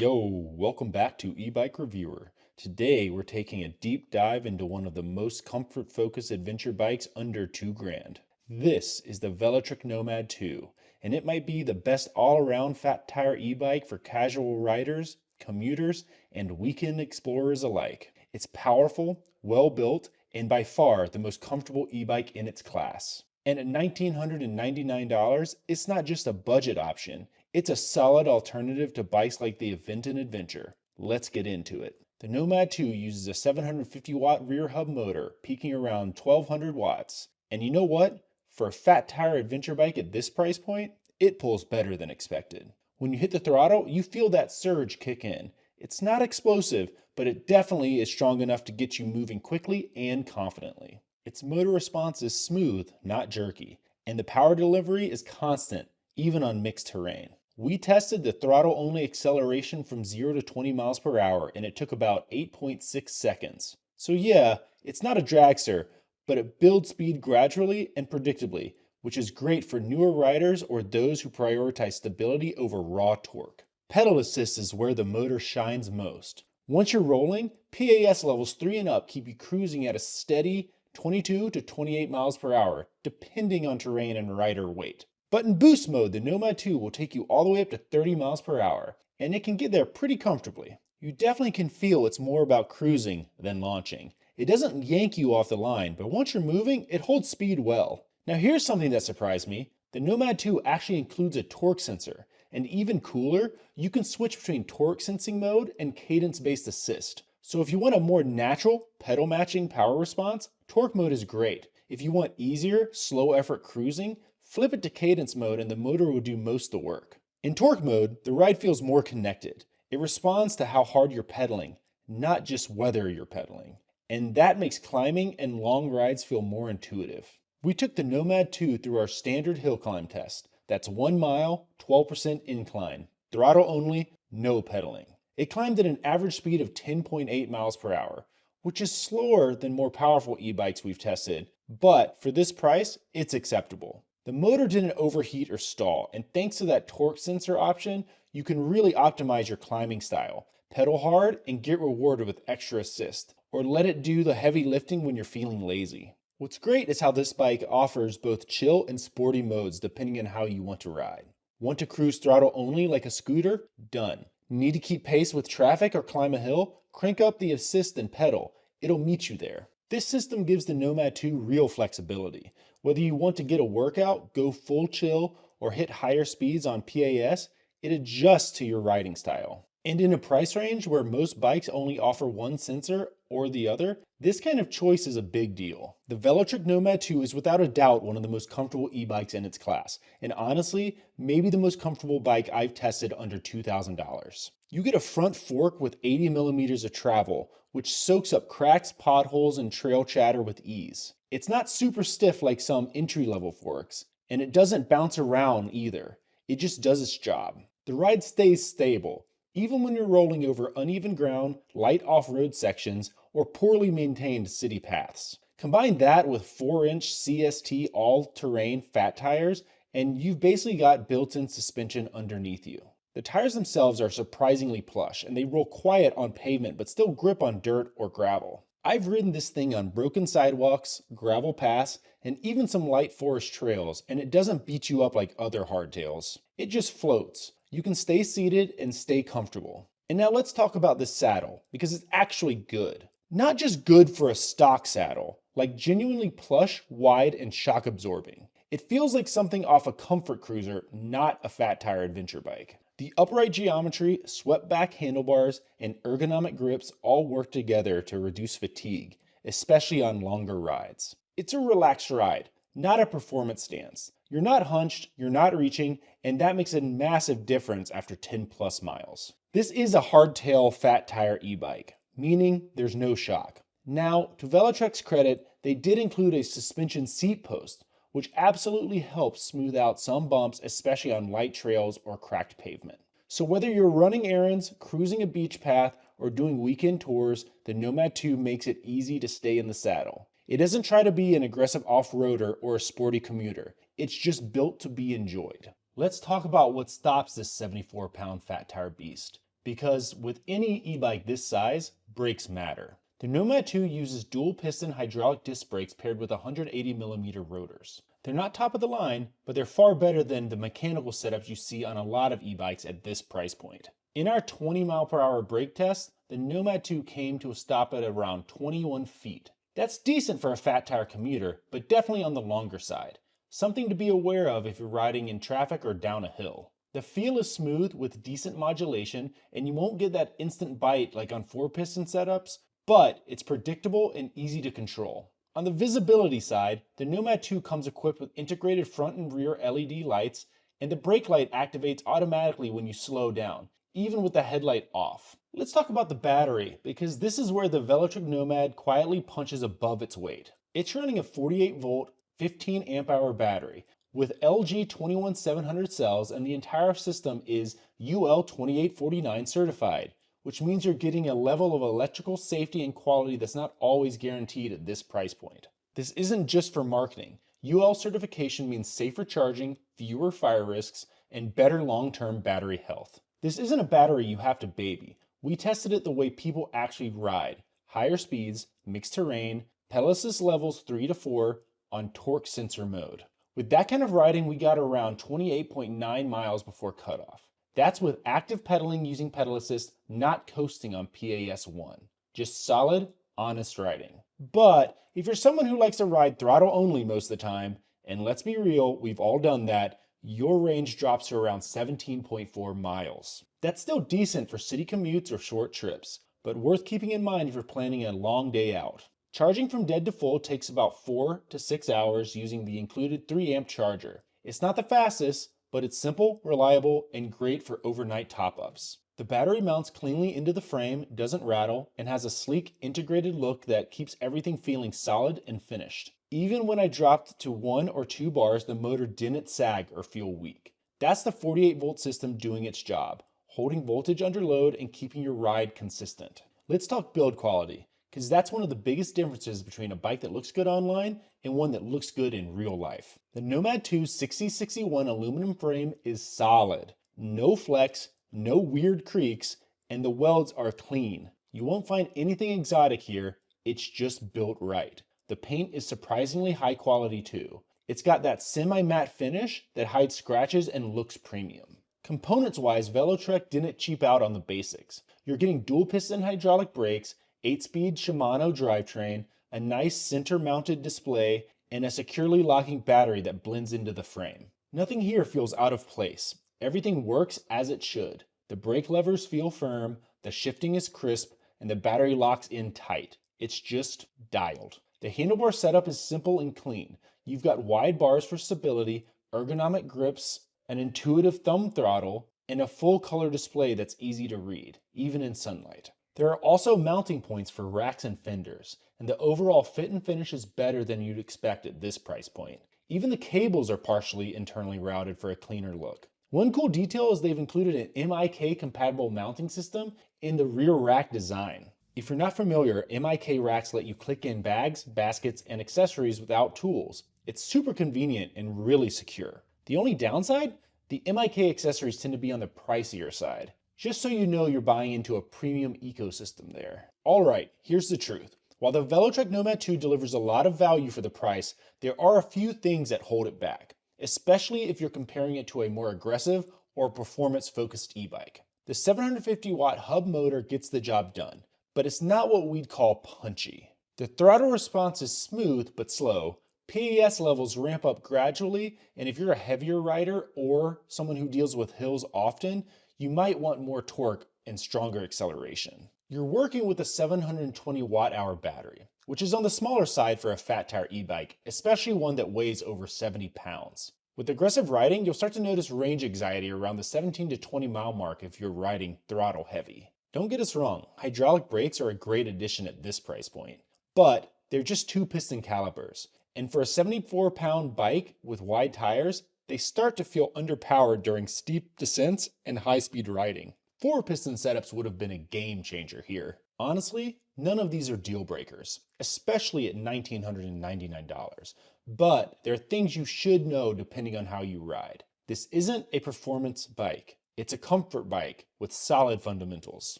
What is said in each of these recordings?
Yo, welcome back to eBike Reviewer. Today we're taking a deep dive into one of the most comfort-focused adventure bikes under 2 grand. This is the Velotric Nomad 2, and it might be the best all-around fat tire e-bike for casual riders, commuters, and weekend explorers alike. It's powerful, well-built, and by far the most comfortable e-bike in its class. And at $1,999, it's not just a budget option. It's a solid alternative to bikes like the Event and Adventure. Let's get into it. The Nomad 2 uses a 750 watt rear hub motor, peaking around 1200 watts. And you know what? For a fat tire adventure bike at this price point, it pulls better than expected. When you hit the throttle, you feel that surge kick in. It's not explosive, but it definitely is strong enough to get you moving quickly and confidently. Its motor response is smooth, not jerky, and the power delivery is constant, even on mixed terrain. We tested the throttle-only acceleration from 0 to 20 miles per hour, and it took about 8.6 seconds. So yeah, it's not a dragster, but it builds speed gradually and predictably, which is great for newer riders or those who prioritize stability over raw torque. Pedal assist is where the motor shines most. Once you're rolling, PAS levels 3 and up keep you cruising at a steady 22 to 28 miles per hour, depending on terrain and rider weight. But in boost mode, the Nomad 2 will take you all the way up to 30 miles per hour, and it can get there pretty comfortably. You definitely can feel it's more about cruising than launching. It doesn't yank you off the line, but once you're moving, it holds speed well. Now here's something that surprised me. The Nomad 2 actually includes a torque sensor, and even cooler, you can switch between torque sensing mode and cadence-based assist. So if you want a more natural, pedal matching power response, torque mode is great. If you want easier, slow effort cruising, flip it to cadence mode and the motor will do most of the work. In torque mode, the ride feels more connected. It responds to how hard you're pedaling, not just whether you're pedaling. And that makes climbing and long rides feel more intuitive. We took the Nomad 2 through our standard hill climb test. That's 1 mile, 12% incline. Throttle only, no pedaling. It climbed at an average speed of 10.8 miles per hour, which is slower than more powerful e-bikes we've tested, but for this price, it's acceptable. The motor didn't overheat or stall, and thanks to that torque sensor option, you can really optimize your climbing style. Pedal hard and get rewarded with extra assist, or let it do the heavy lifting when you're feeling lazy. What's great is how this bike offers both chill and sporty modes depending on how you want to ride. Want to cruise throttle only like a scooter? Done. Need to keep pace with traffic or climb a hill? Crank up the assist and pedal. It'll meet you there. This system gives the Nomad 2 real flexibility. Whether you want to get a workout, go full chill, or hit higher speeds on PAS, it adjusts to your riding style. And in a price range where most bikes only offer one sensor or the other, this kind of choice is a big deal. The Velotric Nomad 2 is without a doubt one of the most comfortable e-bikes in its class, and honestly, maybe the most comfortable bike I've tested under $2,000. You get a front fork with 80 millimeters of travel, which soaks up cracks, potholes, and trail chatter with ease. It's not super stiff like some entry-level forks, and it doesn't bounce around either. It just does its job. The ride stays stable, even when you're rolling over uneven ground, light off-road sections, or poorly maintained city paths. Combine that with 4-inch CST all-terrain fat tires, and you've basically got built-in suspension underneath you. The tires themselves are surprisingly plush, and they roll quiet on pavement but still grip on dirt or gravel. I've ridden this thing on broken sidewalks, gravel paths, and even some light forest trails, and it doesn't beat you up like other hardtails. It just floats. You can stay seated and stay comfortable. And now let's talk about this saddle, because it's actually good. Not just good for a stock saddle, like genuinely plush, wide, and shock absorbing. It feels like something off a comfort cruiser, not a fat tire adventure bike. The upright geometry, swept back handlebars, and ergonomic grips all work together to reduce fatigue, especially on longer rides. It's a relaxed ride, not a performance stance. You're not hunched, you're not reaching, and that makes a massive difference after 10 plus miles. This is a hardtail fat tire e-bike, meaning there's no shock. Now, to Velotric's credit, they did include a suspension seat post, which absolutely helps smooth out some bumps, especially on light trails or cracked pavement. So whether you're running errands, cruising a beach path, or doing weekend tours, the Nomad 2 makes it easy to stay in the saddle. It doesn't try to be an aggressive off-roader or a sporty commuter. It's just built to be enjoyed. Let's talk about what stops this 74-pound fat tire beast. because with any e-bike this size, brakes matter. The Nomad 2 uses dual piston hydraulic disc brakes paired with 180mm rotors. They're not top of the line, but they're far better than the mechanical setups you see on a lot of e-bikes at this price point. In our 20 mph brake test, the Nomad 2 came to a stop at around 21 feet. That's decent for a fat tire commuter, but definitely on the longer side. Something to be aware of if you're riding in traffic or down a hill. The feel is smooth with decent modulation, and you won't get that instant bite like on 4-piston setups, but it's predictable and easy to control. On the visibility side, the Nomad 2 comes equipped with integrated front and rear LED lights, and the brake light activates automatically when you slow down, even with the headlight off. Let's talk about the battery, because this is where the Velotric Nomad quietly punches above its weight. It's running a 48-volt, 15 amp-hour battery with LG 21700 cells, and the entire system is UL 2849 certified, which means you're getting a level of electrical safety and quality that's not always guaranteed at this price point. This isn't just for marketing. UL certification means safer charging, fewer fire risks, and better long-term battery health. This isn't a battery you have to baby. We tested it the way people actually ride. Higher speeds, mixed terrain, pedal assist levels 3 to 4 on torque sensor mode. With that kind of riding, we got around 28.9 miles before cutoff. That's with active pedaling using pedal assist, not coasting on PAS1. Just solid, honest riding. But if you're someone who likes to ride throttle only most of the time, and let's be real, we've all done that, your range drops to around 17.4 miles. That's still decent for city commutes or short trips, but worth keeping in mind if you're planning a long day out. Charging from dead to full takes about 4 to 6 hours using the included 3-amp charger. It's not the fastest, but it's simple, reliable, and great for overnight top-ups. The battery mounts cleanly into the frame, doesn't rattle, and has a sleek, integrated look that keeps everything feeling solid and finished. Even when I dropped to 1 or 2 bars, the motor didn't sag or feel weak. That's the 48-volt system doing its job, holding voltage under load and keeping your ride consistent. Let's talk build quality, because that's one of the biggest differences between a bike that looks good online and one that looks good in real life. The Nomad 2 6061 aluminum frame is solid. No flex, no weird creaks, and the welds are clean. You won't find anything exotic here, it's just built right. The paint is surprisingly high quality too. It's got that semi-matte finish that hides scratches and looks premium. Components-wise, Velotric didn't cheap out on the basics. You're getting dual piston hydraulic brakes, 8-speed Shimano drivetrain, a nice center-mounted display, and a securely locking battery that blends into the frame. Nothing here feels out of place. Everything works as it should. The brake levers feel firm, the shifting is crisp, and the battery locks in tight. It's just dialed. The handlebar setup is simple and clean. You've got wide bars for stability, ergonomic grips, an intuitive thumb throttle, and a full color display that's easy to read, even in sunlight. There are also mounting points for racks and fenders, and the overall fit and finish is better than you'd expect at this price point. Even the cables are partially internally routed for a cleaner look. One cool detail is they've included an MIK compatible mounting system in the rear rack design. If you're not familiar, MIK racks let you click in bags, baskets, and accessories without tools. It's super convenient and really secure. The only downside? The MIK accessories tend to be on the pricier side. Just so you know you're buying into a premium ecosystem there. Alright, here's the truth. While the Velotric Nomad 2 delivers a lot of value for the price, there are a few things that hold it back, especially if you're comparing it to a more aggressive or performance-focused e-bike. The 750-watt hub motor gets the job done, but it's not what we'd call punchy. The throttle response is smooth but slow. PAS levels ramp up gradually, and if you're a heavier rider or someone who deals with hills often, you might want more torque and stronger acceleration. You're working with a 720 watt-hour battery, which is on the smaller side for a fat tire e-bike, especially one that weighs over 70 pounds. With aggressive riding, you'll start to notice range anxiety around the 17 to 20 mile mark if you're riding throttle heavy. Don't get us wrong, hydraulic brakes are a great addition at this price point, but they're just 2-piston calipers, and for a 74-pound bike with wide tires, they start to feel underpowered during steep descents and high-speed riding. 4-piston setups would have been a game changer here. Honestly, none of these are deal breakers, especially at $1,999. But there are things you should know depending on how you ride. This isn't a performance bike. It's a comfort bike with solid fundamentals.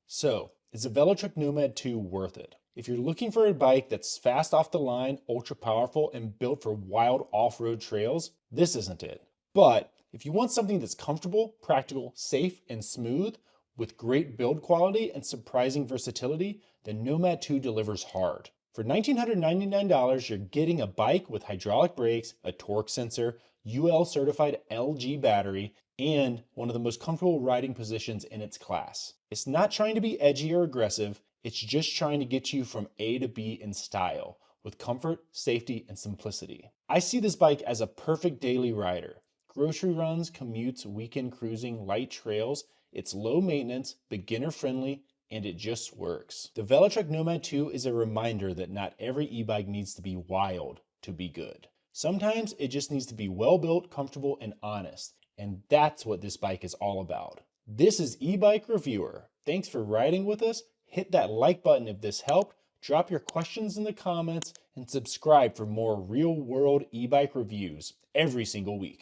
So, is the Velotric Nomad 2 worth it? If you're looking for a bike that's fast off the line, ultra powerful, and built for wild off-road trails, this isn't it. But if you want something that's comfortable, practical, safe, and smooth, with great build quality and surprising versatility, the Nomad 2 delivers hard. For $1,999, you're getting a bike with hydraulic brakes, a torque sensor, UL certified LG battery, and one of the most comfortable riding positions in its class. It's not trying to be edgy or aggressive, it's just trying to get you from A to B in style, with comfort, safety, and simplicity. I see this bike as a perfect daily rider. Grocery runs, commutes, weekend cruising, light trails. It's low maintenance, beginner friendly, and it just works. The Velotric Nomad 2 is a reminder that not every e-bike needs to be wild to be good. Sometimes it just needs to be well built, comfortable, and honest. And that's what this bike is all about. This is E-Bike Reviewer. Thanks for riding with us. Hit that like button if this helped. Drop your questions in the comments and subscribe for more real-world e-bike reviews every single week.